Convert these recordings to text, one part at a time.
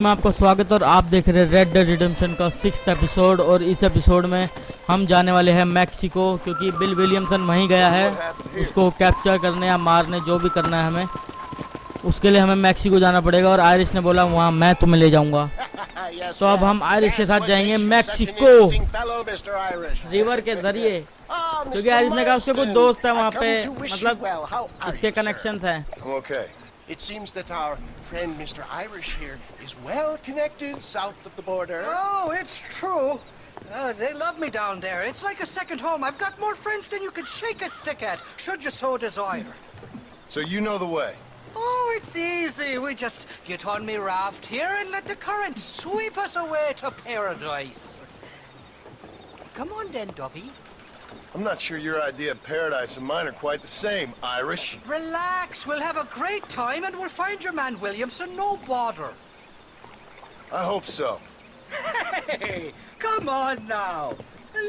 मैं आपको स्वागत और आप देख रहे हैं रेड डेड रिडेम्पशन का 6th एपिसोड। और इस एपिसोड में हम जाने वाले हैं मैक्सिको, क्योंकि बिल विलियमसन वहीं गया है उसको कैप्चर करने या मारने, जो भी करना है हमें, उसके लिए हमें मैक्सिको जाना पड़ेगा। और आयरिश ने बोला वहाँ मैं तुम्हें ले जाऊंगा। तो अब हम आयरिश के साथ जाएंगे मैक्सिको रिवर के जरिए, क्योंकि आयरिश ने कहा उसके कुछ दोस्त है वहाँ पे, मतलब इसके कनेक्शंस हैं। It seems that our friend Mr. Irish here is well connected south of the border. Oh, it's true. They love me down there. It's like a second home. I've got more friends than you could shake a stick at, should you so desire. So you know the way? Oh, it's easy. We just get on me raft here and let the current sweep us away to paradise. Come on then, Dubby. I'm not sure your idea of paradise and mine are quite the same, Irish. Relax. We'll have a great time and we'll find your man Williamson, no bother. I hope so. Hey, come on now.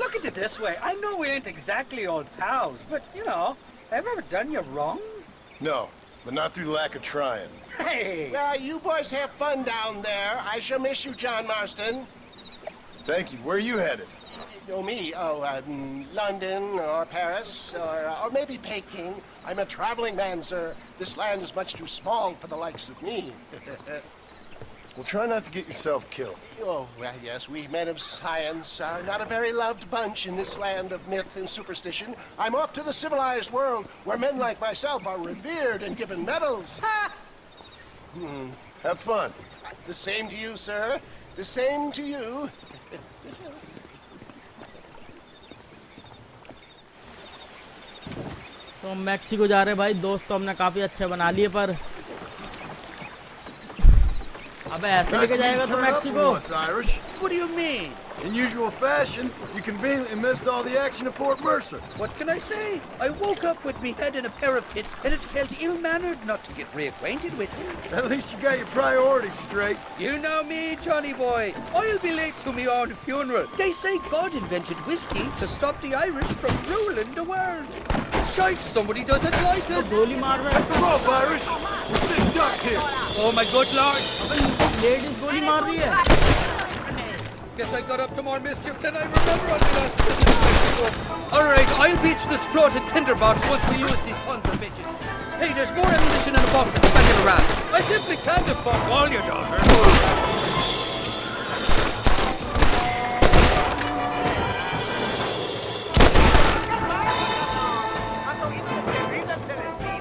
Look at it this way. I know we ain't exactly old pals, but, you know, have I ever done you wrong? No, but not through lack of trying. Hey! Well, you boys have fun down there. I shall miss you, John Marston. Thank you. Where are you headed? Oh, me? London or Paris or maybe Peking. I'm a traveling man, sir. This land is much too small for the likes of me. Well, try not to get yourself killed. Oh, well, yes, we men of science are not a very loved bunch in this land of myth and superstition. I'm off to the civilized world, where men like myself are revered and given medals. Ha! Have fun. The same to you, sir. The same to you. तो Mexico जा रहे भाई। दोस्त तो हमने काफी अच्छे बना लिए, पर अबे ऐसे लेके जाएगा तो Mexico? Irish. What do you mean? In usual fashion, you conveniently missed all the action at Fort Mercer. What can I say? I woke up with me head in a pair of pits, and it felt ill-mannered not to get reacquainted with you. At least you got your priorities straight. You know me, Johnny boy. I'll be late to me own funeral. They say God invented whiskey to stop the Irish from ruling the world. Shite, somebody doesn't like it. गोली मार रहा है। The rope, Irish. We're sitting ducks here. Oh my good lord. Ladies गोली मार रही है। Guess I got up to more mischief than I remember on the last visit to Mexico. Alright, I'll beach this floated tinderbox once we use these sons of bitches. Hey, there's more ammunition in the box at the back of the raft. I simply can't afford all your daughter.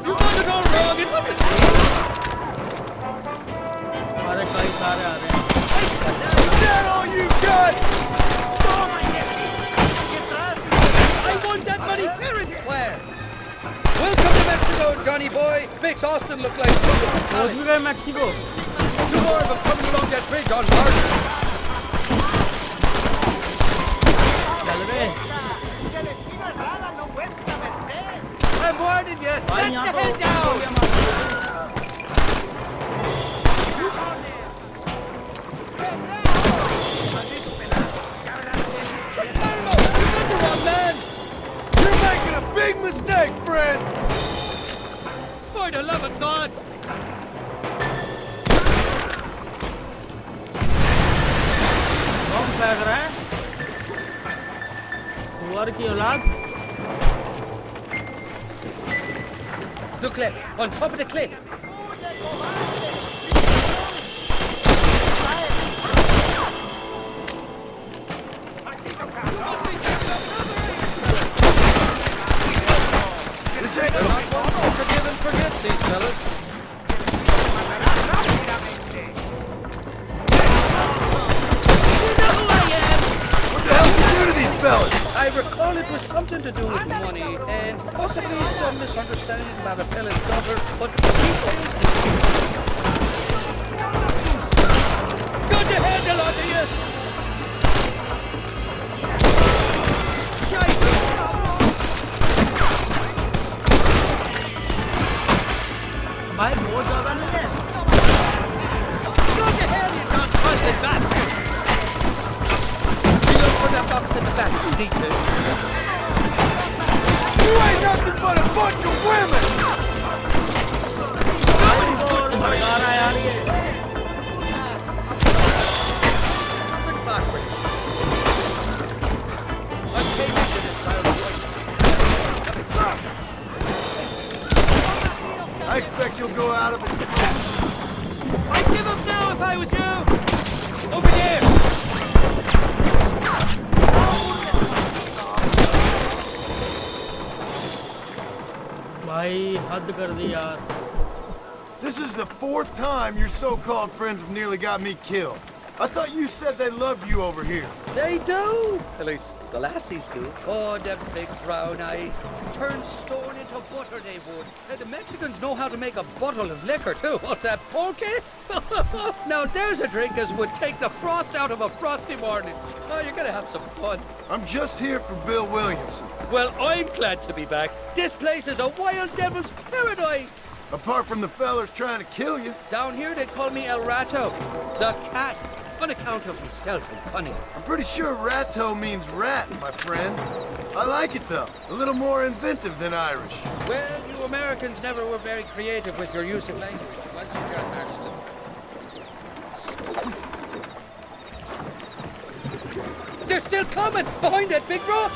You got it all wrong, it wasn't me. हमारे कई सारे आ रहे हैं। Is that all you got? I want that money fair and square. Welcome to Mexico, Johnny boy. Makes Austin look like पहुंच भी गए Mexico. two more of them coming along that bridge on board. चल बे I'm warning you. भाई, Let यहाँ the पे head down. गोलियां मार रही हैं। You're making a big mistake, friend. For the love of God. बम फेंक रहा है सुअर की औलाद। Look left, on top of the cliff. This ain't Forgive and forget these fellas. You know who I am. What the hell did you do to these fellas? I recall it was something to do with money and possibly some misunderstanding about a fella's daughter, but the details. Got the handle on you! Shite! भाई बहुत ज्यादा नहीं है। Go to hell, you non-trusted bastard! You look for that box in the back, you need to. You ain't nothing but a bunch of women. भड़का रहा है यार ये। हद कर दी यार। This is the 4th time your so-called friends have nearly got me killed. I thought you said they loved you over here. They do. At least the lassies do. Oh, them big brown eyes. Turn stone into butter, they would. Hey, the Mexicans know how to make a bottle of liquor, too. What's that, pulque? Now, there's a drink as would take the frost out of a frosty morning. Oh, you're gonna have some fun. I'm just here for Bill Williamson. Well, I'm glad to be back. This place is a wild devil's paradise. Apart from the fellers trying to kill you. Down here, they call me El Rato, the cat, on account of my stealth and cunning. I'm pretty sure Ratto means rat, my friend. I like it, though. A little more inventive than Irish. Well, you Americans never were very creative with your use of language. Once you got Marston. They're still coming! Behind that big rock!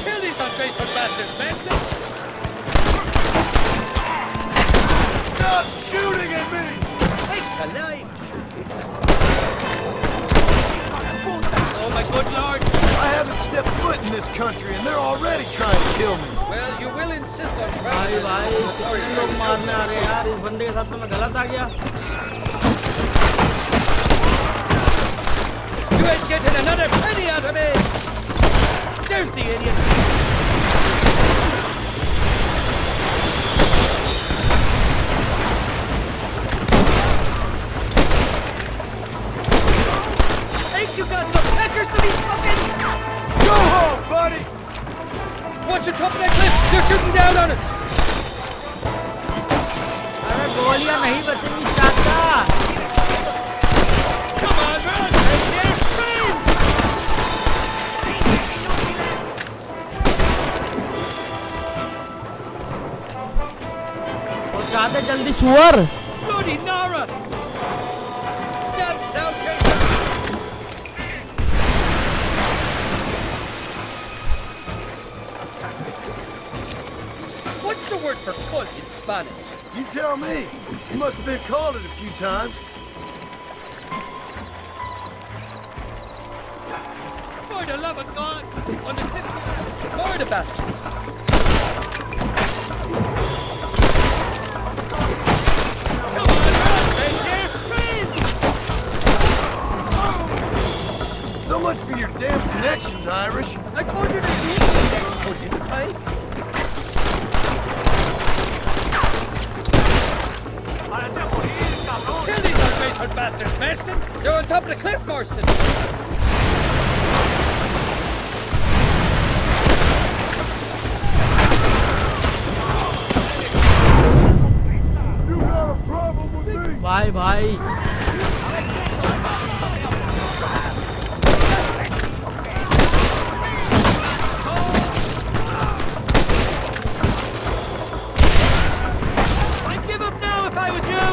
Kill these ungrateful bastards, Marston! Stop shooting at me! Sakes alive! Oh, my good lord! I haven't stepped foot in this country, and they're already trying to kill me. Well, you will insist on भाई भाई कितने लोग मारने आ रहे हैं यार। इस बंदे के साथ तो मैं गलत आ गया। You ain't getting another penny out of me! There's the idiot! Ain't you got some peckers to be fucking? Go home, buddy! Watch the top of that cliff! They're shooting down on us! अरे गोलियां नहीं बचेंगी चाचा। Come on, run! Right here, run! पहुंचा दे जल्दी सुअर। Bloody Nara! Now, chase her! What's the word for cunt in Spanish? You tell me. You must have been called it a few times. For the love of God! On the cliff! More the bastards! Come on, run! Right here! Friends! So much for your damn connections, Irish. I told you to use the next one, didn't I? Kill these ungrateful bastards, Marston! They're on top of the cliff, Marston! You got a problem with me? भाई भाई I'd give up now if I was you!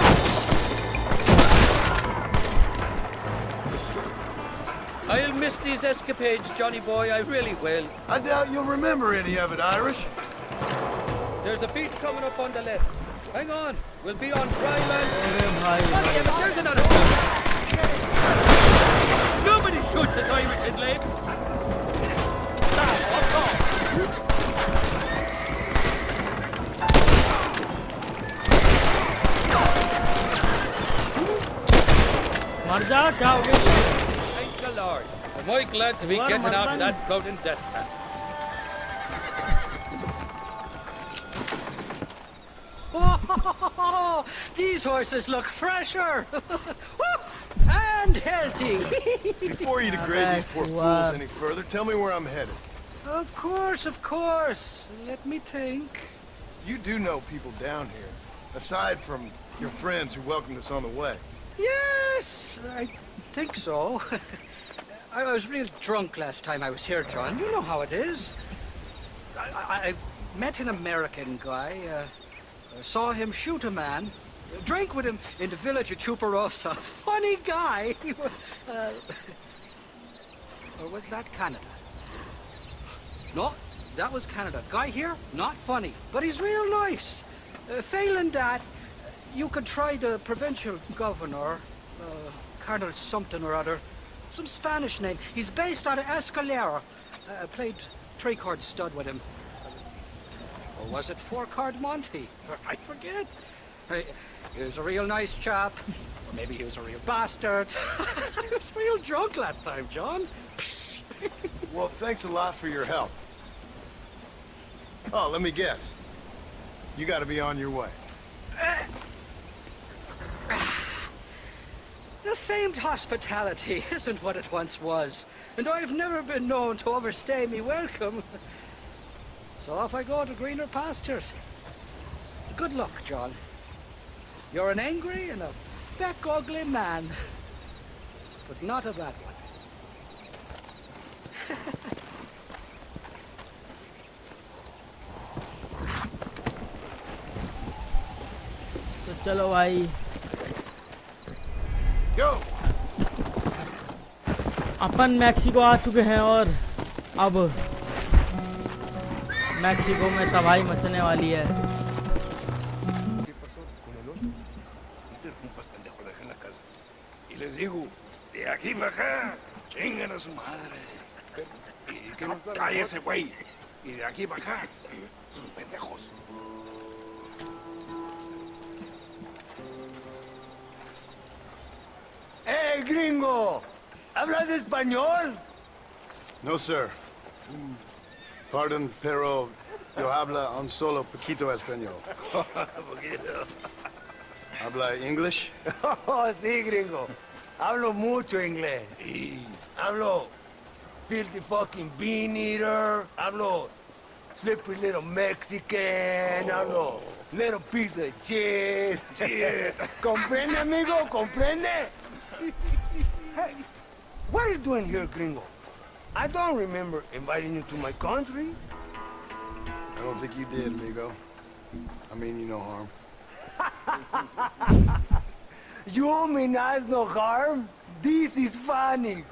I'll miss these escapades, Johnny boy, I really will. I doubt you'll remember any of it, Irish. There's a beach coming up on the left. Hang on, we'll be on dry land. अरे भाई God damn it, there's another one. Nobody shoots at Irish in lakes. मर जा क्या हो गया? Thank the Lord. Am I glad to be Well, getting my out of friend. that floating death trap. Oh, these horses look fresher and healthy. Before you degrade these poor fools any further, tell me where I'm headed. Of course, of course. Let me think. You do know people down here, aside from your friends who welcomed us on the way. Yes, I think so. I was real drunk last time I was here, John. You know how it is. I met an American guy, saw him shoot a man, drank with him in the village of Chuparosa. Funny guy. Or was that Canada? No, that was Canada. Guy here, not funny, but he's real nice. Failing that, you could try the provincial governor, Colonel something or other, some Spanish name. He's based out of Escalera. Played three-chord stud with him. Or was it four-card Monty? I forget. He was a real nice chap. Or maybe he was a real bastard. I was real drunk last time, John. Well, thanks a lot for your help. Oh, let me guess. You gotta be on your way. The famed hospitality isn't what it once was, and I've never been known to overstay me welcome. So off I go to greener pastures. Good luck, John. You're an angry and a feck ugly man, but not a bad one. तो चलो भाई Go! अपन Mexico आ चुके हैं और अब Mexico में तबाही मचने वाली है। Y les digo, de aquí para acá, chingan a su madre. Y que no cállese, güey. Y de aquí para acá, pendejos. ¡Hey, gringo! ¿Hablas español? No, sir. Pardon, pero yo habla un solo poquito español. ¿Habla English? Oh, sí, gringo. Hablo mucho inglés. Sí. Hablo filthy fucking bean eater. Hablo slippery little Mexican. Hablo little piece of shit. ¿Comprende, amigo? ¿Comprende? Hey, what are you doing here, gringo? I don't remember inviting you to my country. I don't think you did, amigo. I mean you no harm. You mean us no harm? This is funny.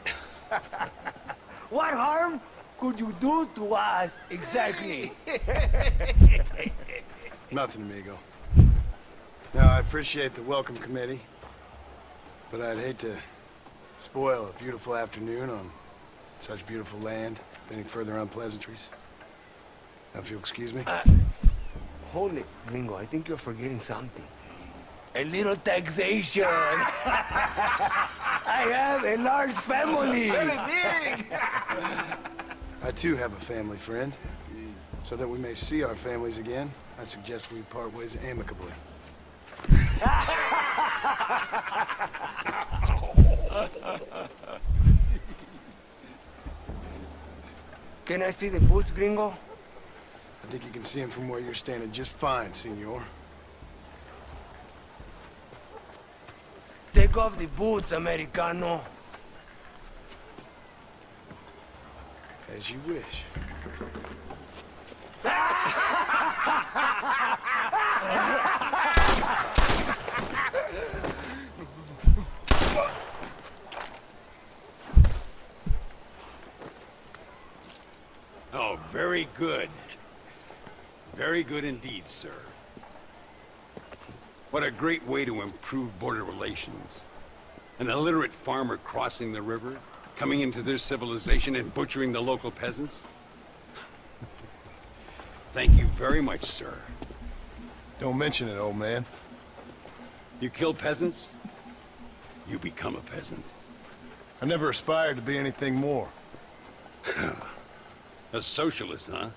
What harm could you do to us exactly? Nothing, amigo. Now, I appreciate the welcome committee, but I'd hate to spoil a beautiful afternoon on such beautiful land with any further unpleasantries. Now, if you'll excuse me. Hold it, gringo. I think you're forgetting something. A little taxation. I have a large family. Very big. I too have a family, friend. So that we may see our families again, I suggest we part ways amicably. Can I see the boots, gringo? I think you can see him from where you're standing just fine, senor. Take off the boots, Americano. As you wish. Oh, very good. Very good indeed, sir. What a great way to improve border relations. An illiterate farmer crossing the river, coming into their civilization and butchering the local peasants. Thank you very much, sir. Don't mention it, old man. You kill peasants, you become a peasant. I never aspired to be anything more. A socialist, huh?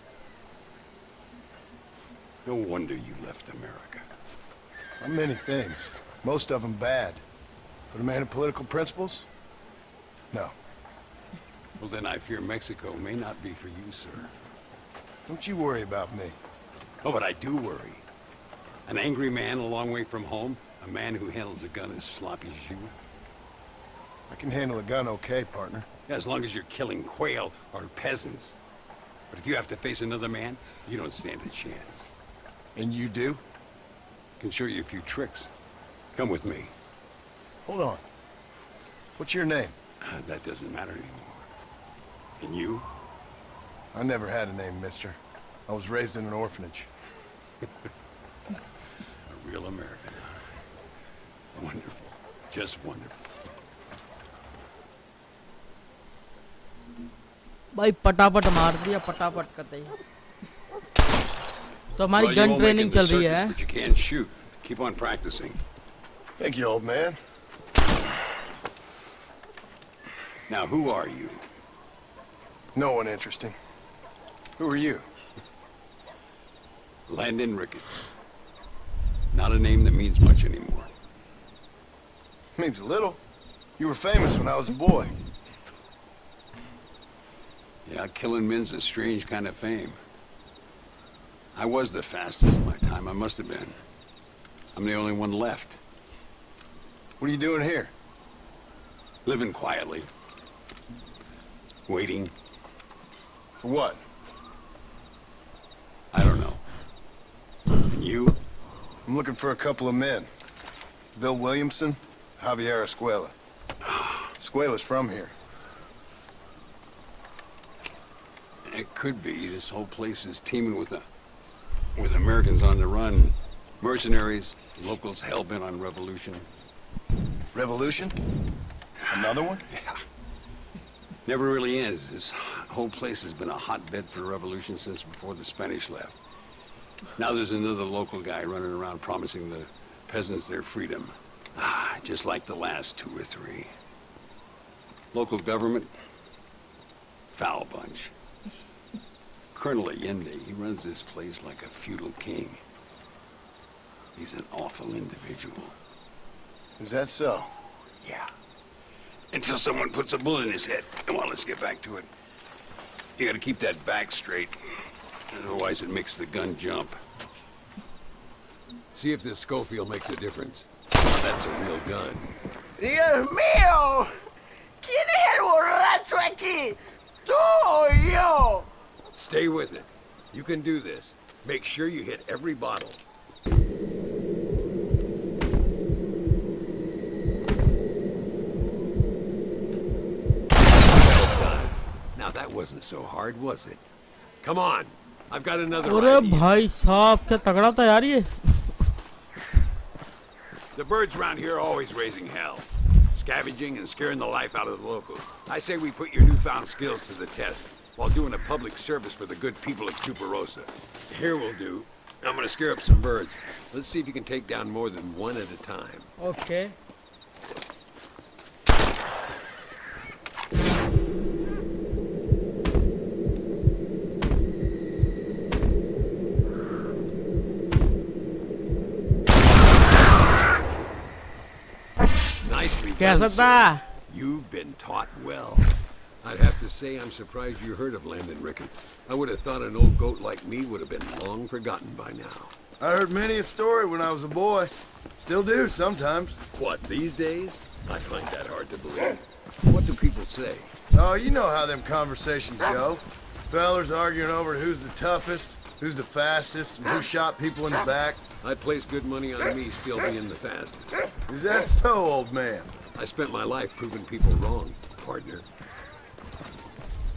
No wonder you left America. I'm many things. Most of them bad. But a man of political principles? No. Well, then I fear Mexico may not be for you, sir. Don't you worry about me. Oh, but I do worry. An angry man a long way from home, a man who handles a gun as sloppy as you. I can handle a gun okay, partner. Yeah, as long as you're killing quail or peasants. But if you have to face another man, you don't stand a chance. And you do? Can show you a few tricks. Come with me. Hold on. What's your name? That doesn't matter anymore. And you? I never had a name, mister. I was raised in an orphanage. A real American, huh? Wonderful. Just wonderful. भाई पटापट मार दिया पटापट कतई। तो हमारी Well, you gun won't make it training in the चल रही circus, है। but you can shoot. Keep on practicing. Thank you, old man. Now, who are you? No one interesting. Who are you? Landon Ricketts. Not a name that means much anymore. Means a little. You were famous when I was a boy. Yeah, killing men's a strange kind of fame. I was the fastest in my time. I must have been. I'm the only one left. What are you doing here? Living quietly. Waiting. For what? I don't know. And you? I'm looking for a couple of men. Bill Williamson, Javier Escuela. Escuela's from here. It could be. This whole place is teeming with Americans on the run. Mercenaries, locals hell-bent on revolution. Revolution? Another one? Yeah. Never really ends. This whole place has been a hotbed for revolution since before the Spanish left. Now there's another local guy running around promising the peasants their freedom. Just like the last 2 or 3. Local government, foul bunch. Colonel Allende, he runs this place like a feudal king. He's an awful individual. Is that so? Yeah. Until someone puts a bullet in his head. Come on, let's get back to it. You gotta keep that back straight. Otherwise it makes the gun jump. See if this Schofield makes a difference. That's a real gun. ¡Dios mío! ¿Quién es el borracho aquí? ¿Tú o yo? Stay with it. You can do this. Make sure you hit every bottle. Well done. Now that wasn't so hard, was it? Come on. I've got another अरे idea. भाई साहब क्या तगड़ा था यार ये। The birds around here are always raising hell. Scavenging and scaring the life out of the locals. I say we put your newfound skills to the test while doing a public service for the good people of Chuparosa. Here we'll do. I'm gonna scare up some birds. Let's see if you can take down more than one at a time. Okay. Nicely कैसा done, था? sir. You've been taught well. I'd have to say I'm surprised you heard of Landon Ricketts. I would have thought an old goat like me would have been long forgotten by now. I heard many a story when I was a boy. Still do sometimes. What, these days? I find that hard to believe. What do people say? Oh, you know how them conversations go. Fellers arguing over who's the toughest, who's the fastest, and who shot people in the back. I'd place good money on me still being the fastest. Is that so, old man? I spent my life proving people wrong, partner.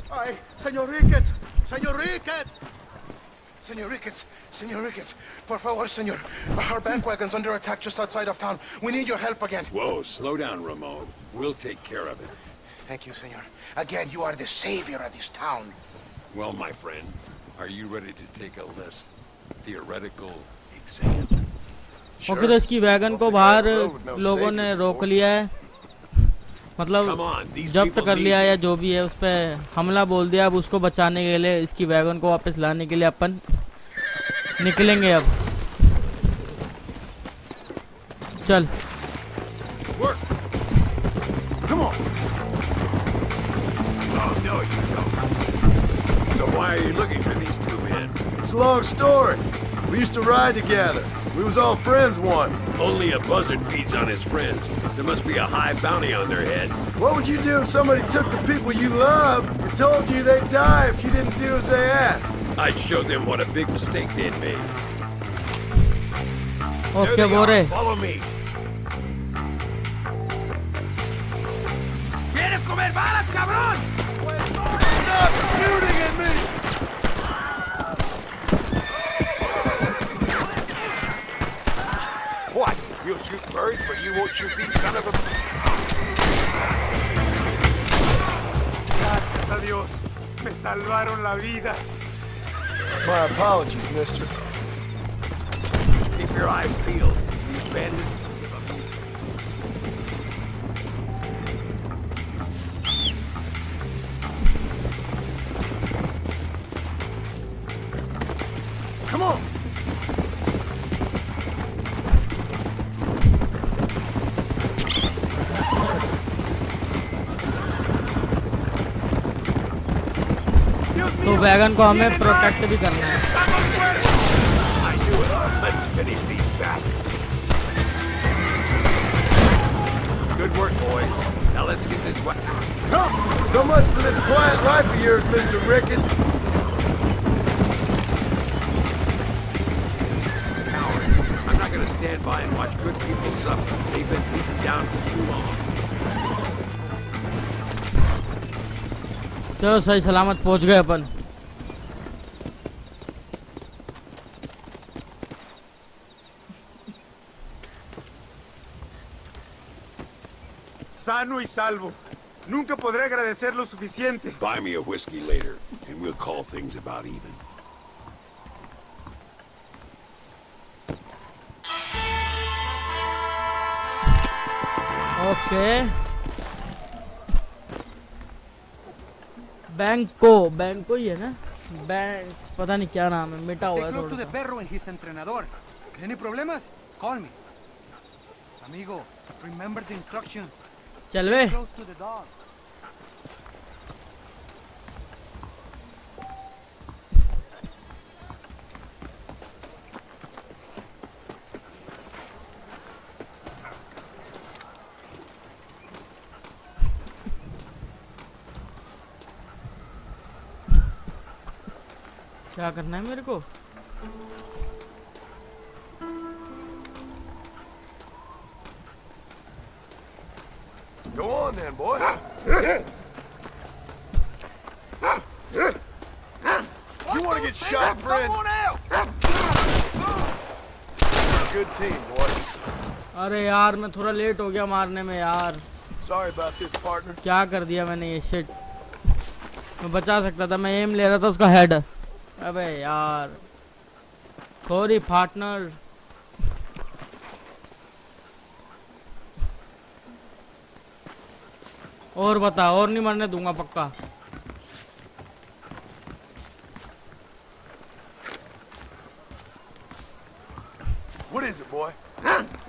Ay, Señor Ricketts! Señor Ricketts! Señor Ricketts! Señor Ricketts! Por favor, señor. Our bank wagon's under attack just outside of town. We need your help again. Whoa, slow down, Ramon. We'll take care of it. Thank you, señor. Again, you are the savior of this town. Well, my friend, are you ready to take a less theoretical exam? Okay तो इसकी wagon को बाहर लोगों ने रोक लिया है, मतलब जब्त कर लिया है या जो भी है, उस पर हमला बोल दिया। अब उसको बचाने के लिए, इसकी वैगन को वापस लाने के लिए अपन निकलेंगे अब। चल Come on. Oh, no, you don't. So why are you looking for these 2 men? It's a long story. We used to ride together. We was all friends once. Only a buzzard feeds on his friends. There must be a high bounty on their heads. What would you do if somebody took the people you loved and told you they'd die if you didn't do as they asked? I'd show them what a big mistake they'd made. Okay There they बोरे। are. Follow me. ¿Quieres comer balas, cabrón? Stop shooting at me! What? You'll shoot birds, but you won't shoot these son of a... Gracias a Dios. Me salvaron la vida. My apologies, mister. Keep your eyes peeled. These bandits give up. Come on! तो wagon को हमें protect भी करना है। I knew it. Let's finish these bastards. Good work, boys. Now let's get this one. Come! So much for this quiet life of yours, Mr. Ricketts. Cowards. I'm not gonna stand by and watch good people suffer. They've been beaten down for too long. चलो सही सलामत पहुंच गए अपन। Sano y salvo. Nunca podré agradecer lo suficiente. Buy me a whiskey later, and we'll call things about even. Okay bank को ही है ना, bank पता नहीं क्या नाम है, मिटा हुआ है Take to थोड़ा the सा। perro and his entrenador. Any problemas? Call me. Amigo, remember the instructions. चल वे। Close to the dog. क्या करना है मेरे को? Go on then, boy. You want to get shot, friend? Good team, boy. अरे यार मैं थोड़ा लेट हो गया मारने में यार। Sorry about this, partner. क्या कर दिया मैंने ये शिट। मैं बचा सकता था, मैं एम ले रहा था उसका हेड। अबे यार सॉरी पार्टनर। और बता, और नहीं मरने दूंगा पक्का। What is it, boy?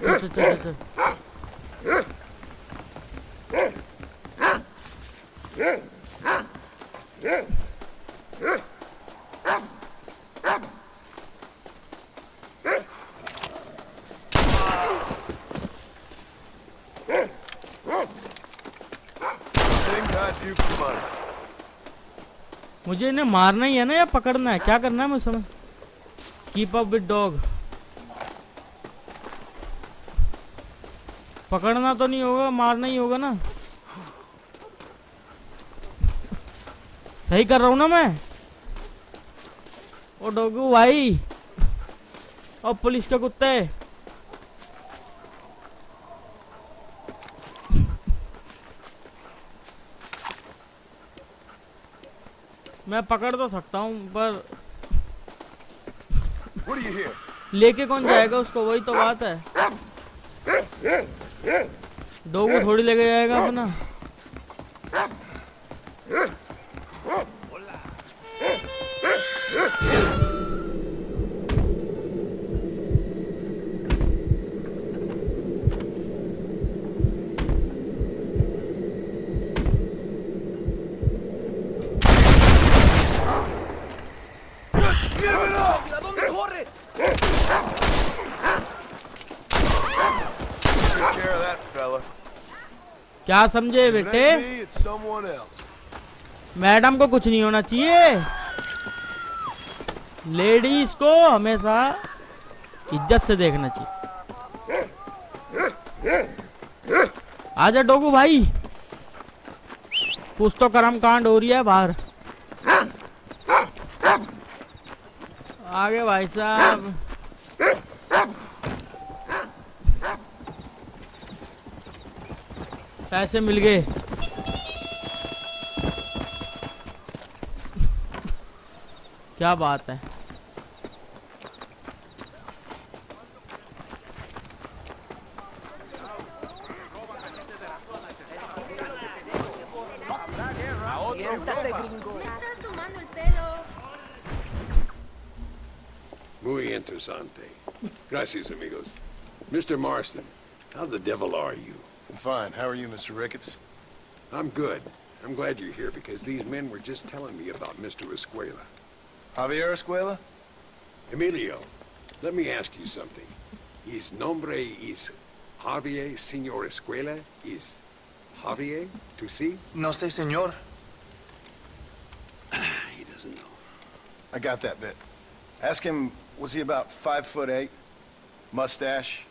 चल चल चल Things I do for money. मुझे इन्हें मारना ही है ना या पकड़ना है, क्या करना है मुझे समझ। Keep up with dog. पकड़ना तो नहीं होगा, मारना ही होगा ना। सही कर रहा हूँ ना मैं? ओ डॉगू भाई, और पुलिस के कुत्ते। मैं पकड़ तो सकता हूँ पर What do you hear? लेके कौन जाएगा उसको, वही तो बात है। डॉगू थोड़ी लेके जाएगा अपना। Take care of that, fella. क्या समझे बेटे? It ain't me, it's someone else. Madam को कुछ नहीं होना चाहिए। लेडीज को हमेशा इज्जत से देखना चाहिए। आजा डोगू भाई, कुछ तो कर्म कांड हो रही है बाहर। आगे भाई साहब। पैसे मिल गए। क्या बात है। Quítate, gringo. Muy interesante. Gracias, amigos. Mr. Marston, how the devil are you? I'm fine. How are you, Mr. Ricketts? I'm good. I'm glad you're here because these men were just telling me about Mr. Escuela. Javier Escuela? Emilio, let me ask you something. His nombre is Javier Señor Escuela? Is Javier to see? No sé, señor. He doesn't know. I got that bit. Ask him, was he about 5'8"? Mustache?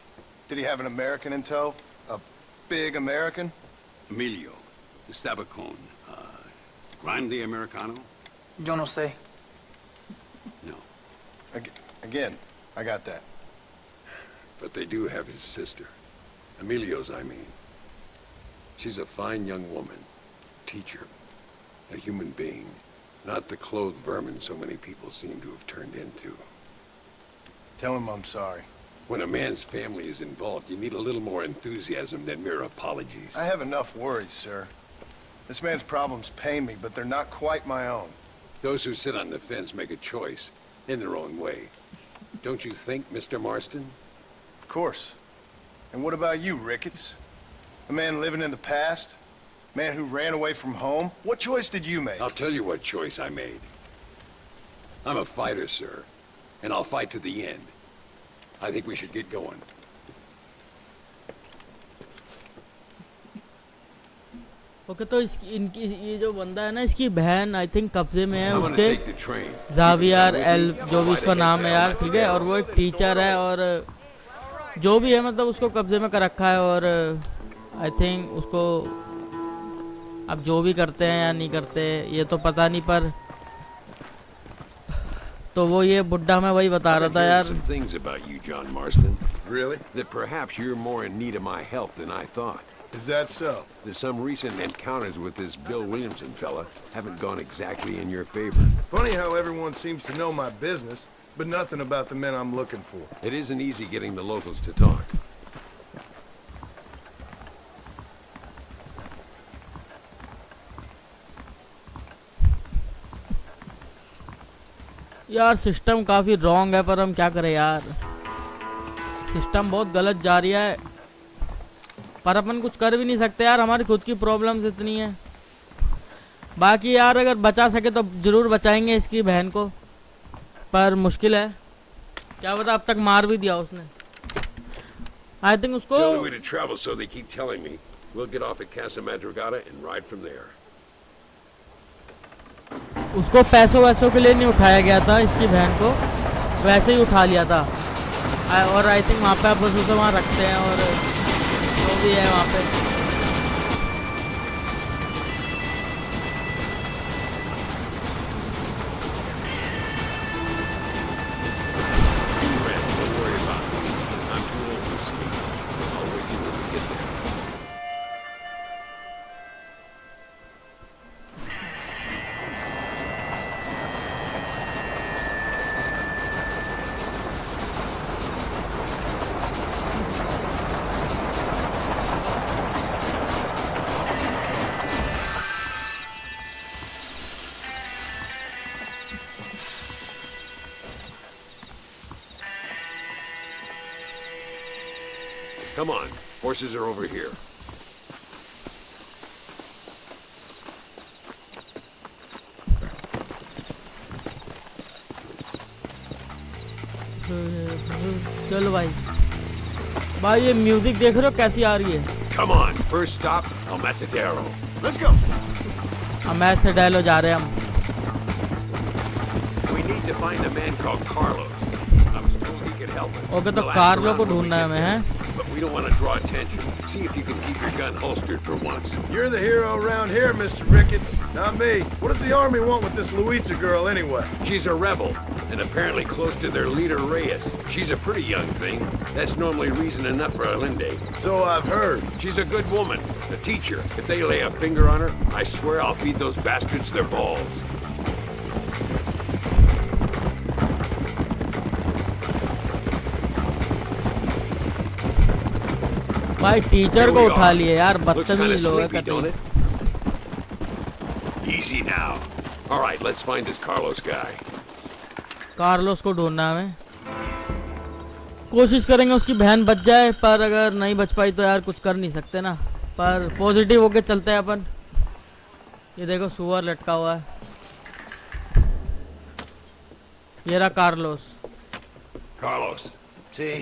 Did he have an American in tow? A big American? Emilio, Estabacon, Grande Americano? Yo no sé. No. Again, I got that. But they do have his sister. Emilio's, I mean. She's a fine young woman. Teacher. A human being. Not the clothed vermin so many people seem to have turned into. Tell him I'm sorry. When a man's family is involved, you need a little more enthusiasm than mere apologies. I have enough worries, sir. This man's problems pain me, but they're not quite my own. Those who sit on the fence make a choice, in their own way. Don't you think, Mr. Marston? Of course. And what about you, Ricketts? A man living in the past? A man who ran away from home? What choice did you make? I'll tell you what choice I made. I'm a fighter, sir, and I'll fight to the end. I think we should get going. Okay तो इसकी इनकी ये जो बंदा है ना इसकी बहन आई थिंक कब्जे में है I'm gonna उसके take the train. Xavier L जो भी उसका नाम है यार ठीक है और वो एक टीचर है और जो भी है मतलब उसको कब्जे में कर रखा है और आई थिंक उसको अब जो भी करते हैं या नहीं करते ये तो पता नहीं पर तो वो ये बुड्ढा में वही बता रहा था यार Some things about you, John Marston. Really? That perhaps you're more in need of my help than I thought. Is that so? That some recent encounters with this Bill Williamson fella haven't gone exactly in your favor. Funny how everyone seems to know my business, but nothing about the men I'm looking for. It isn't easy getting the locals to talk. यार system काफ़ी wrong है पर हम क्या करें यार system बहुत गलत जा रही है पर अपन कुछ कर भी नहीं सकते यार हमारी खुद की प्रॉब्लम्स इतनी है बाकी यार अगर बचा सके तो ज़रूर बचाएंगे इसकी बहन को पर मुश्किल है क्या पता अब तक मार भी दिया उसने आई थिंक उसको The only way to travel, so they keep telling me. We'll get off at Casa Madrugada and ride from there. उसको पैसों वैसों के लिए नहीं उठाया गया था इसकी बहन को वैसे ही उठा लिया था और आई थिंक वहाँ पे आप बस उसे वहाँ रखते हैं और जो भी है वहाँ पे You rest, don't worry about me. I'm too old to sleep. I'll wake you when we get there. Come on, horses are over here. चलो भाई भाई ये म्यूजिक देख रहे हो कैसी आ रही है Come on, first stop, El Matadero. Let's go. हम मैच से डायलो जा रहे हैं हम We need to find a man called Carlos. I was told he could help us. Okay तो We'll ask कार्लो around को when we ढूंढना है get हमें there. हैं But we don't want to draw attention. See if you can keep your gun holstered for once. You're the hero around here, Mr. Ricketts, not me. What does the army want with this Luisa girl anyway? She's a rebel, and apparently close to their leader, Reyes. She's a pretty young thing. That's normally reason enough for Allende. So I've heard. She's a good woman, a teacher. If they lay a finger on her, I swear I'll feed those bastards their balls. भाई teacher Here को we उठा are. लिए यार Looks kinda बदतमीज लोग हैं sleepy, don't कतई it? Easy now. All right, let's find this Carlos guy. Carlos को ढूंढना है हमें। कोशिश करेंगे उसकी बहन बच जाए, पर अगर नहीं बच पाई तो यार कुछ कर नहीं सकते ना। पर पॉजिटिव होके चलते हैं अपन। ये देखो सुअर लटका हुआ है। ये रहा Carlos. Carlos, See?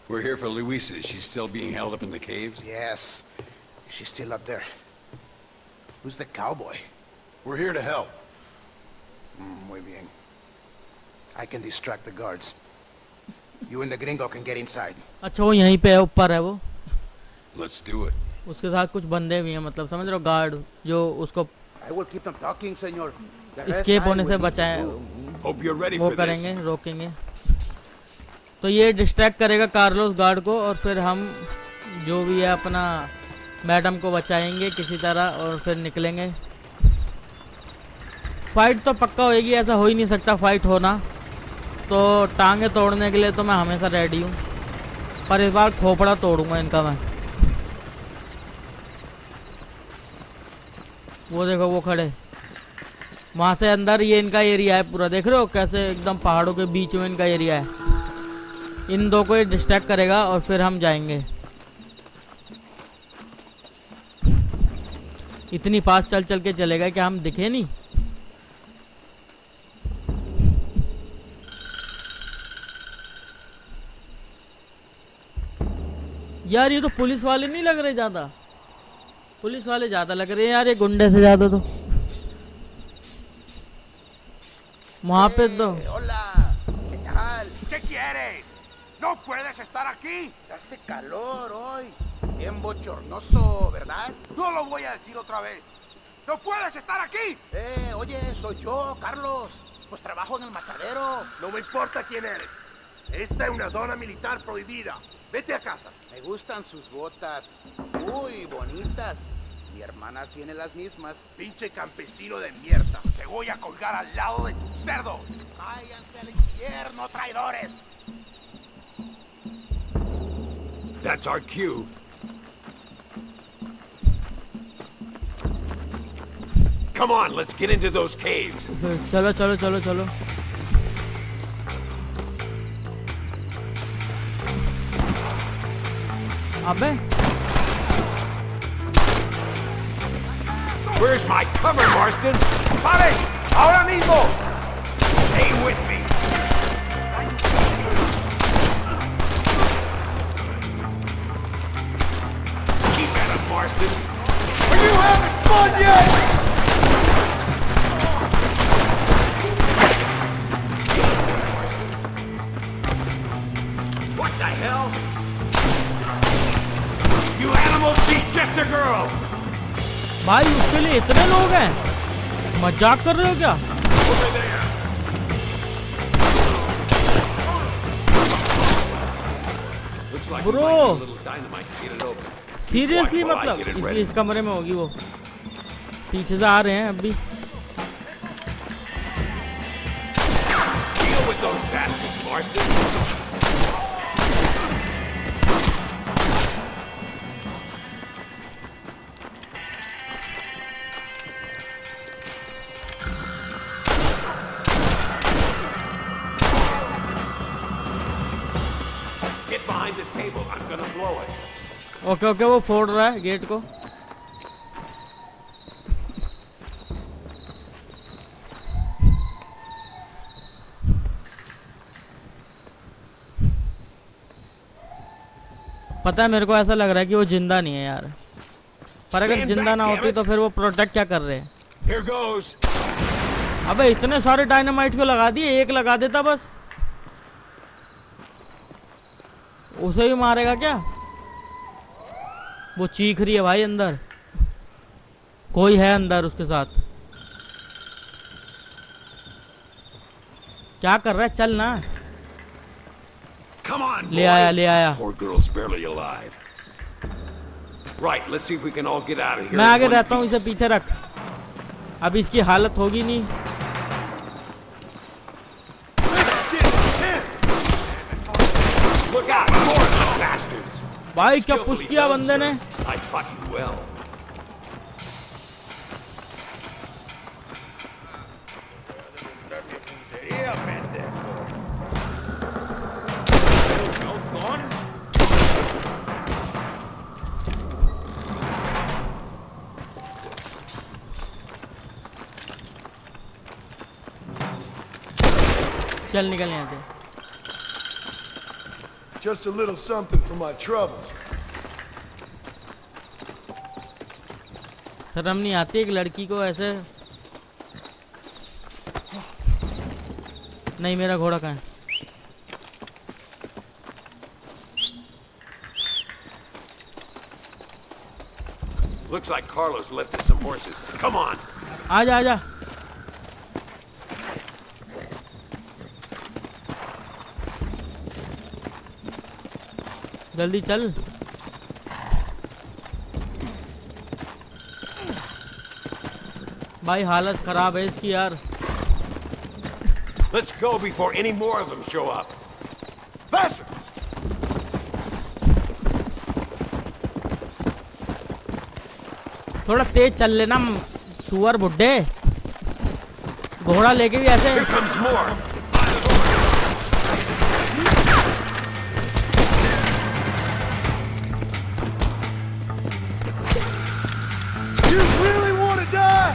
we're here for Luisa. She's still being held up in the caves? Yes. She's still up there. Who's the cowboy? We're here to help. Muy bien. I can distract the guards. You and the gringo can get inside. अच्छा वो यहीं पे है, ऊपर है वो। Let's do it. उसके साथ कुछ बंदे भी हैं, मतलब समझ रहे हो, गार्ड जो उसको I will keep them talking, senor. The rest escape I होने will से need to बचाए, do. Hope you're ready वो for करेंगे, this. रोकेंगे। तो ये डिस्ट्रैक्ट करेगा कार्लोस गार्ड को, और फिर हम जो भी है अपना मैडम को बचाएंगे किसी तरह, और फिर निकलेंगे। फाइट तो पक्का होएगी, ऐसा हो ही नहीं सकता फाइट होना। तो टांगे तोड़ने के लिए तो मैं हमेशा रेडी हूँ, पर इस बार खोपड़ा तोड़ूंगा इनका मैं। वो देखो वो खड़े वहाँ से अंदर, ये इनका एरिया है पूरा, देख रहे हो कैसे एकदम पहाड़ों के बीच में इनका एरिया है। इन दो को ये डिस्ट्रैक्ट करेगा और फिर हम जाएंगे। इतनी फास्ट चल चल के चलेगा कि हम दिखे नहीं। यार ये तो पुलिस वाले नहीं लग रहे ज्यादा, पुलिस वाले ज्यादा लग रहे हैं यार, ये गुंडे से ज्यादा। तो वहाँ पे तो Hola. ¿Qué tal? ¿Qué quieres? ¿No puedes estar aquí? Hace calor hoy. Bien bochornoso, ¿verdad? No lo voy a decir otra vez. ¡No puedes estar aquí! Oye, soy yo, Carlos. Pues trabajo en el matadero. No me importa quién eres. Esta es una zona militar prohibida. Vete a casa. Me gustan sus botas. Muy bonitas. Mi hermana tiene las mismas. Pinche campesino de mierda. Te voy a colgar al lado de tu cerdo. ¡Váyanse al infierno, traidores! That's our cue. Come on, let's get into those caves. चलो चलो चलो चलो। अबे Where's my cover, Marston? ¡Pare! ¡Ahora mismo! Stay with me. Keep at it, Marston. Are you having fun yet? What the hell? You animal, she's just a girl. भाई उसके लिए इतने लोग हैं, मजाक कर रहे हो क्या? Over there. Looks like we Bro. might need a little dynamite to get it open. Seriously While I मतलब get it ready. इस कमरे में होगी वो, पीछे से आ रहे हैं अभी। Deal with those bastards, Marston. Get behind the table. I'm gonna blow it. Okay okay, वो फोड़ रहा है गेट को। पता है मेरे को ऐसा लग रहा है कि वो जिंदा नहीं है यार, पर अगर जिंदा ना होती तो फिर वो प्रोटेक्ट क्या कर रहे हैं। Here goes. अबे इतने सारे डायनामाइट क्यों लगा दिए, एक लगा देता बस। उसे भी मारेगा क्या? वो चीख रही है भाई, अंदर कोई है, अंदर उसके साथ। क्या कर रहा है, चल ना। Come on, ले boy. आया ले आया। Poor girl's barely alive. Right, let's see if we can all get out of here. मैं in आगे one रहता हूँ, इसे piece. पीछे रख, अभी इसकी हालत होगी नहीं। Look out, more of those bastards. भाई क्या पुश Skillfully किया done, बंदे ने। sir. I taught you well. चल निकल यहाँ से। Just a little something for my troubles. शर्म नहीं आती एक लड़की को ऐसे? नहीं, मेरा घोड़ा कहाँ है? Looks like Carlos left us some horses. Come on. आजा आजा। जल्दी चल। भाई हालत खराब है इसकी यार। Let's go before any more of them show up. Faster! थोड़ा तेज चल लेना सुअर बुड्ढे। घोड़ा लेके भी ऐसे। Here comes more. You really want to die?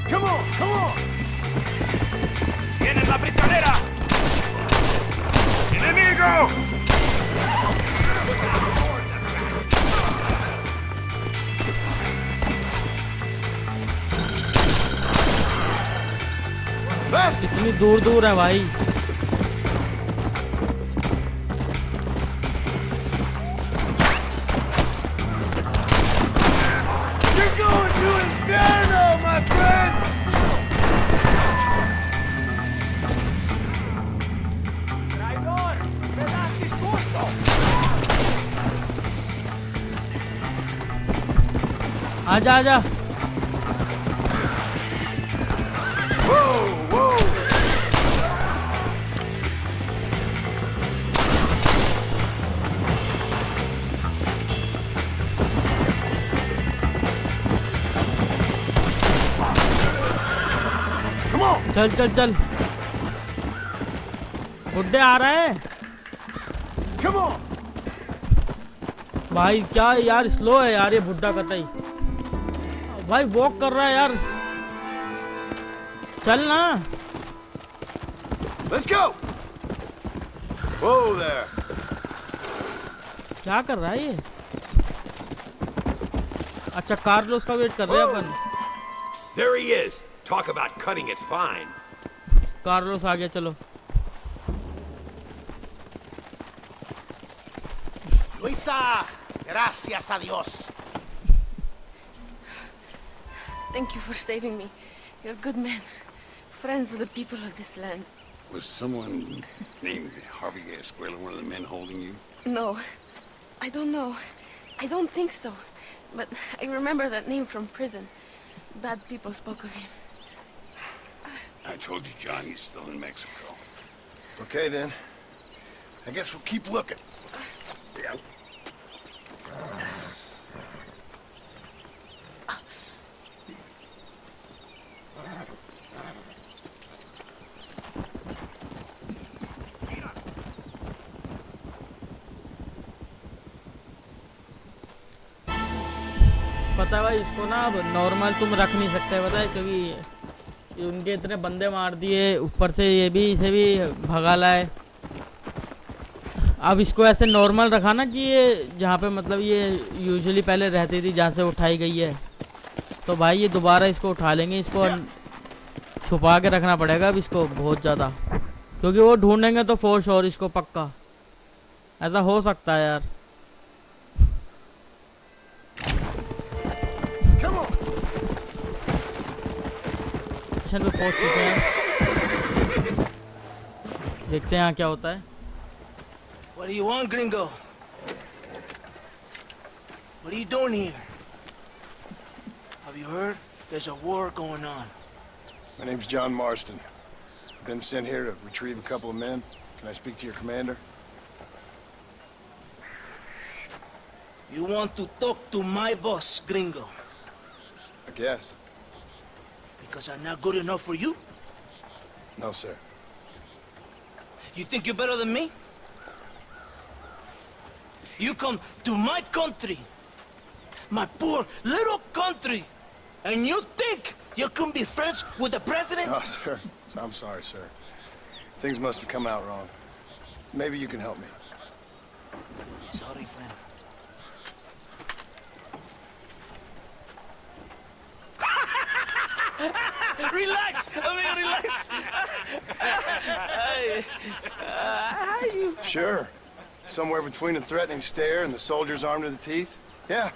Come on, come on! ¡Tienes la prisionera! ¡Enemigo! कितनी दूर दूर है भाई। You're going to inferno, my friend! आजा आजा। Whoa, whoa! Come on! चल चल चल। बुड्ढे आ रहे हैं। Come on! भाई क्या यार स्लो है यार ये बुड्ढा कतई। भाई वॉक कर रहा है यार। चल ना। Let's go! Whoa there! क्या कर रहा है ये? अच्छा कार्लोस का वेट कर रहे हैं अपन। There he is. Talk about cutting it fine. Carlos आ गया चलो। Luisa, gracias a Dios. Thank you for saving me. You're good men, friends of the people of this land. Was someone named Harvey Escuela one of the men holding you? No, I don't know. I don't think so. But I remember that name from prison. Bad people spoke of him. I told you, John, he's still in Mexico. Okay then. I guess we'll keep looking. Yeah. पता है भाई इसको ना अब normal तुम रख नहीं सकते पता है क्योंकि उनके इतने बंदे मार दिए ऊपर से ये भी इसे भी भगा लाए। अब इसको ऐसे नॉर्मल रखा ना कि ये जहाँ पे मतलब ये यूजुअली पहले रहती थी जहाँ से उठाई गई है तो भाई ये दोबारा इसको उठा लेंगे। इसको छुपा के रखना पड़ेगा अब इसको बहुत ज़्यादा क्योंकि वो ढूंढेंगे तो फॉर श्योर इसको पक्का ऐसा हो सकता है यार। स्टेशन पे पहुंच चुके हैं, देखते हैं यहाँ क्या होता है। What do you want, gringo? What are you doing here? Have you heard? There's a war going on. My name's John Marston. Been sent here to retrieve a couple of men. Can I speak to your commander? You want to talk to my boss, gringo? I guess. Because I'm not good enough for you? No, sir. You think you're better than me? You come to my country, my poor little country, and you think you can be friends with the president? Oh, sir. I'm sorry, sir. Things must have come out wrong. Maybe you can help me. Sorry, friend. Relax, amigo, relax. Sure. Somewhere between a threatening stare and the soldier's armed to the teeth? Yeah.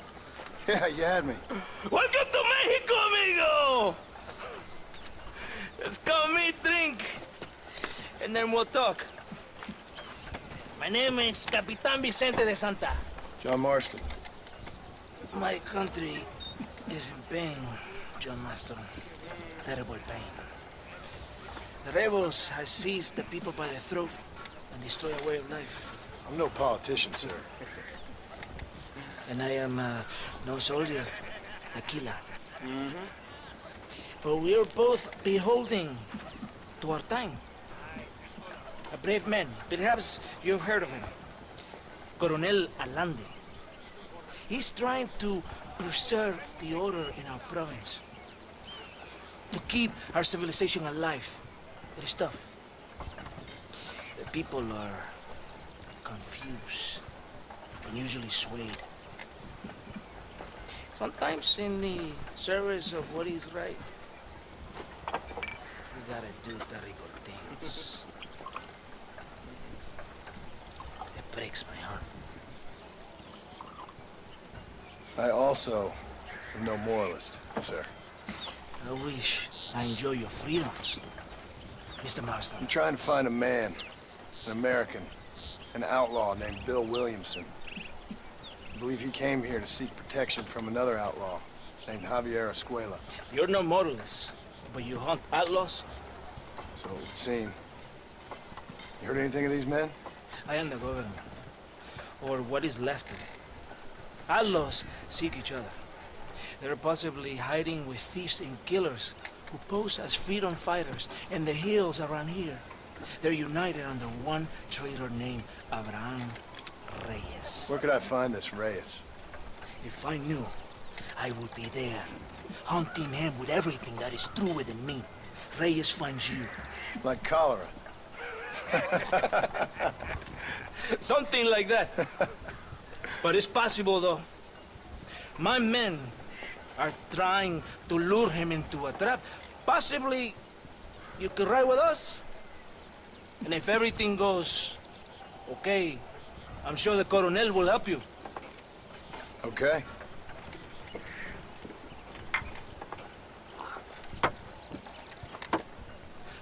Yeah, you had me. Welcome to Mexico, amigo! Let's come meet, drink, and then we'll talk. My name is Capitan Vicente de Santa. John Marston. My country is in pain, John Marston. Terrible pain. The rebels have seized the people by the throat and destroyed a way of life. I'm no politician, sir. And I am no soldier, a killer. But we are both beholding to our time. A brave man, perhaps you've heard of him. Coronel Allende. He's trying to preserve the order in our province. To keep our civilization alive. It is tough. The people are confused and usually swayed. Sometimes in the service of what is right, we gotta do terrible things. It breaks my heart. I also am no moralist, sir. I wish I enjoy your freedoms, Mr. Marston. I'm trying to find a man, an American, an outlaw named Bill Williamson. I believe he came here to seek protection from another outlaw named Javier Escuela. You're no moralist, but you hunt outlaws? So it would seem. You heard anything of these men? I am the government, or what is left of it. Outlaws seek each other. They're possibly hiding with thieves and killers who pose as freedom fighters in the hills around here. They're united under one traitor named Abraham Reyes. Where could I find this Reyes? If I knew, I would be there, hunting him with everything that is true within me. Reyes finds you. Like cholera. Something like that. But it's possible, though. My men are trying to lure him into a trap. Possibly, you could ride with us. And if everything goes okay, I'm sure the Coronel will help you. Okay.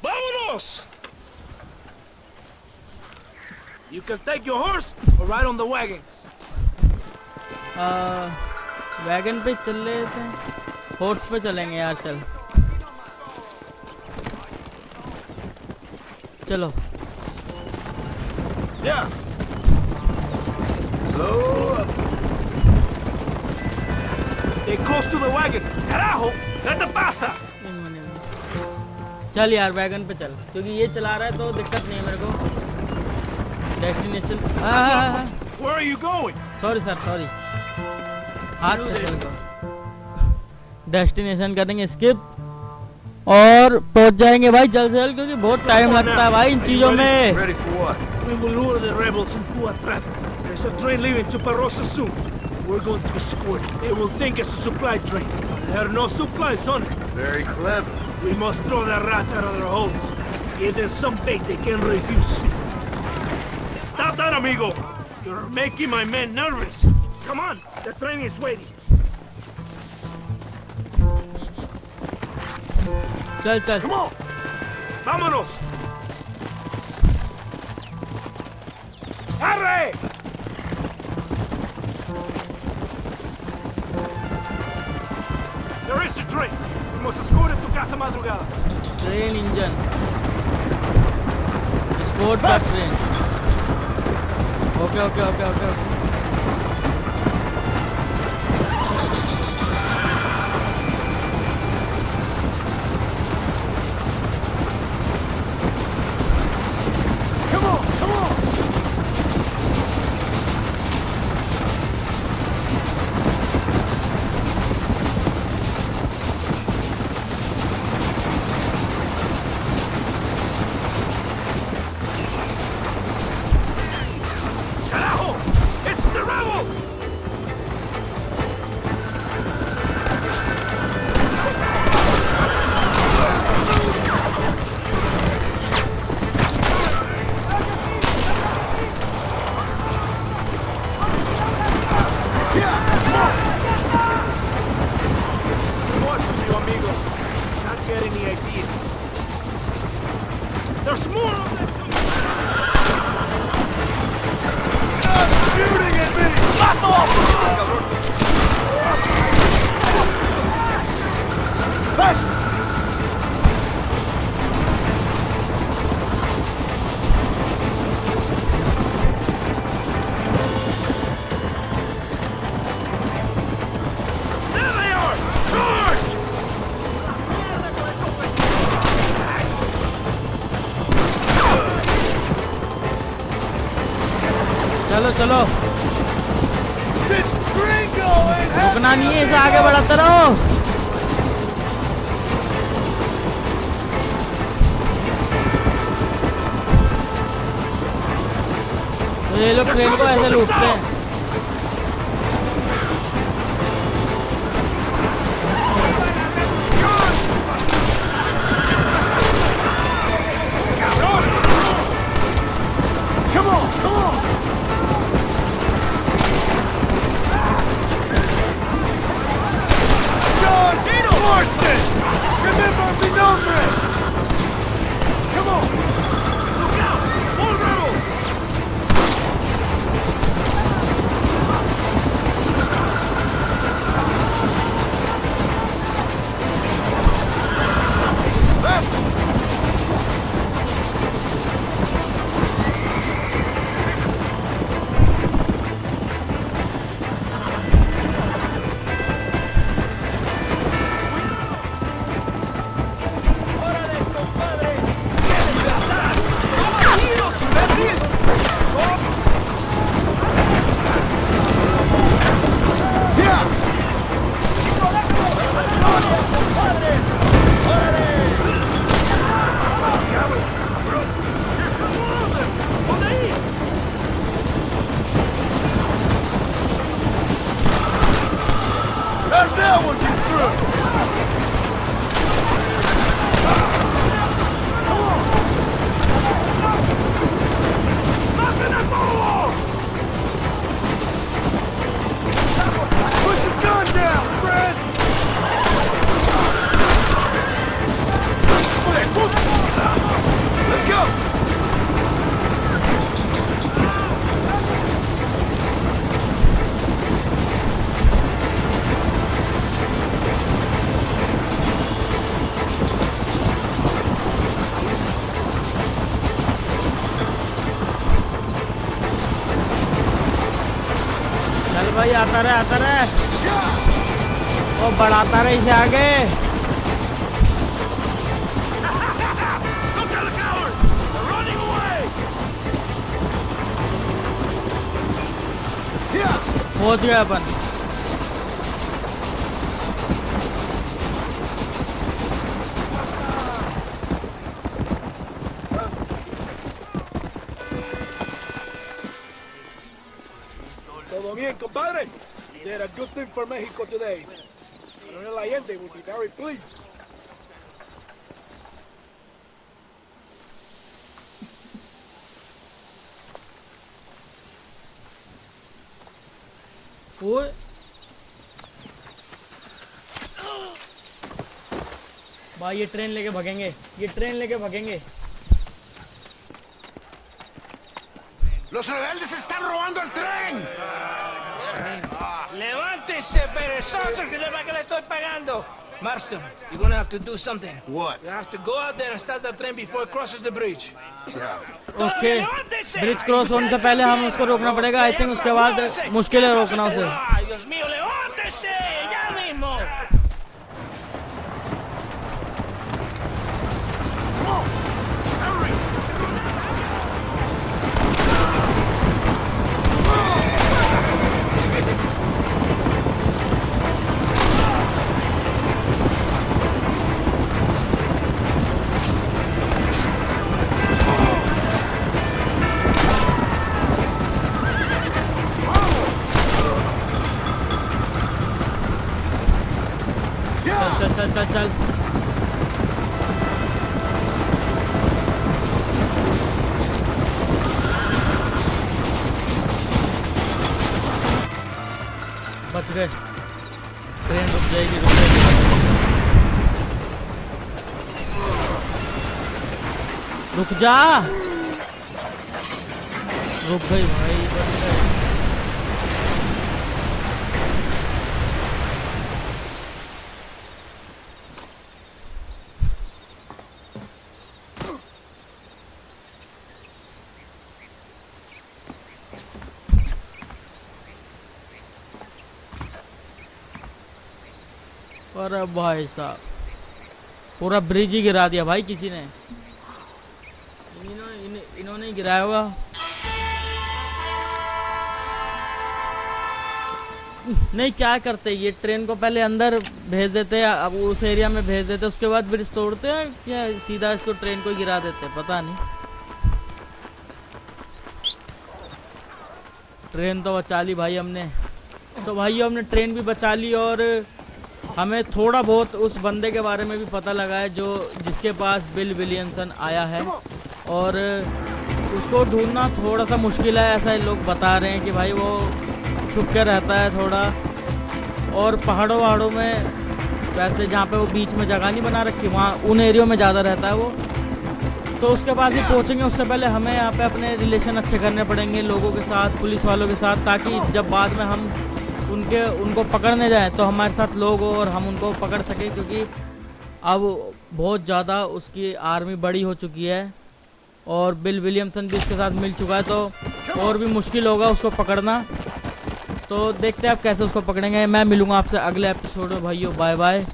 ¡Vámonos! You can take your horse or ride on the wagon. Wagon पे चल रहे थे, horse पे चलेंगे यार, चलो Yeah. Slow up. Stay close to the wagon. Carajo, ¿qué te pasa? चल यार वैगन पे चल, क्योंकि ये चला रहा है तो दिक्कत नहीं है मेरे को। Destination Where are you going? Sorry sir, sorry, हाथ पे चल गया। डेस्टिनेशन करेंगे स्किप और पहुंच जाएंगे भाई जल्द से जल्द, क्योंकि बहुत टाइम लगता है भाई इन चीजों में। Ready for what? We will lure the rebels into a trap. There's a train leaving to Parosa soon. We're going to escort it. They will think it's a supply train. There are no supplies on it. Very clever. We must throw the rats out of their holes. Give them some bait they can refuse. Stop that, amigo! You're making my men nervous. Come on, the train is waiting. चल चल। Come on! Vámonos! Arre! There is a train. We must escort it to Casa Madrugada. Train engine, sport का train. Okay okay okay okay. चलो चलो, रुकना नहीं है, इसे आगे बढ़ाते रहो। तो ये लोग ट्रेन को ऐसे लूटते हैं। भाई आता रहे वो बढ़ाता रहे इसे आगे। पहुंच गए अपन। Todo bien, compadre? You did a good thing for Mexico today. Coronel Allende will be very pleased. ओए भाई ये ट्रेन लेके भागेंगे। ¡Los rebeldes están robando el tren! Levántese, perezoso, que es la que le estoy pagando. Marston, you're gonna have to do something. What? You have to go out there and start the train before it crosses the bridge. Okay, bridge cross होने से पहले हमें उसको रोकना पड़ेगा। I think उसके बाद मुश्किल है रोकना उसे। Ay, Dios mío, levántese, ya mismo. चल बच गए। ट्रेन रुक जाएगी। रुक जा। रुक गई भाई, बच गए। अरे भाई साहब, पूरा ब्रिज ही गिरा दिया भाई किसी ने। इन्होंने गिराया होगा। नहीं क्या करते ये ट्रेन को पहले अंदर भेज देते, अब उस एरिया में भेज देते, उसके बाद ब्रिज तोड़ते हैं क्या सीधा इसको ट्रेन को गिरा देते, पता नहीं। ट्रेन तो बचा ली भाई हमने। तो भाइयों हमने ट्रेन भी बचा ली और हमें थोड़ा बहुत उस बंदे के बारे में भी पता लगा है जो जिसके पास बिल विलियमसन आया है, और उसको ढूंढना थोड़ा सा मुश्किल है ऐसा लोग बता रहे हैं कि भाई वो छुप के रहता है थोड़ा, और पहाड़ों वहाड़ों में वैसे जहाँ पे वो बीच में जगह नहीं बना रखी वहाँ उन एरियो में ज़्यादा रहता है वो। तो उसके बाद ही पहुँचेंगे, उससे पहले हमें यहाँ पे अपने रिलेशन अच्छे करने पड़ेंगे लोगों के साथ, पुलिस वालों के साथ, ताकि जब बाद में हम उनको पकड़ने जाएं तो हमारे साथ लोग हो और हम उनको पकड़ सकें, क्योंकि अब बहुत ज़्यादा उसकी आर्मी बड़ी हो चुकी है और बिल विलियमसन भी उसके साथ मिल चुका है, तो और भी मुश्किल होगा उसको पकड़ना। तो देखते हैं आप कैसे उसको पकड़ेंगे। मैं मिलूँगा आपसे अगले एपिसोड में भाइयों, बाय बाय।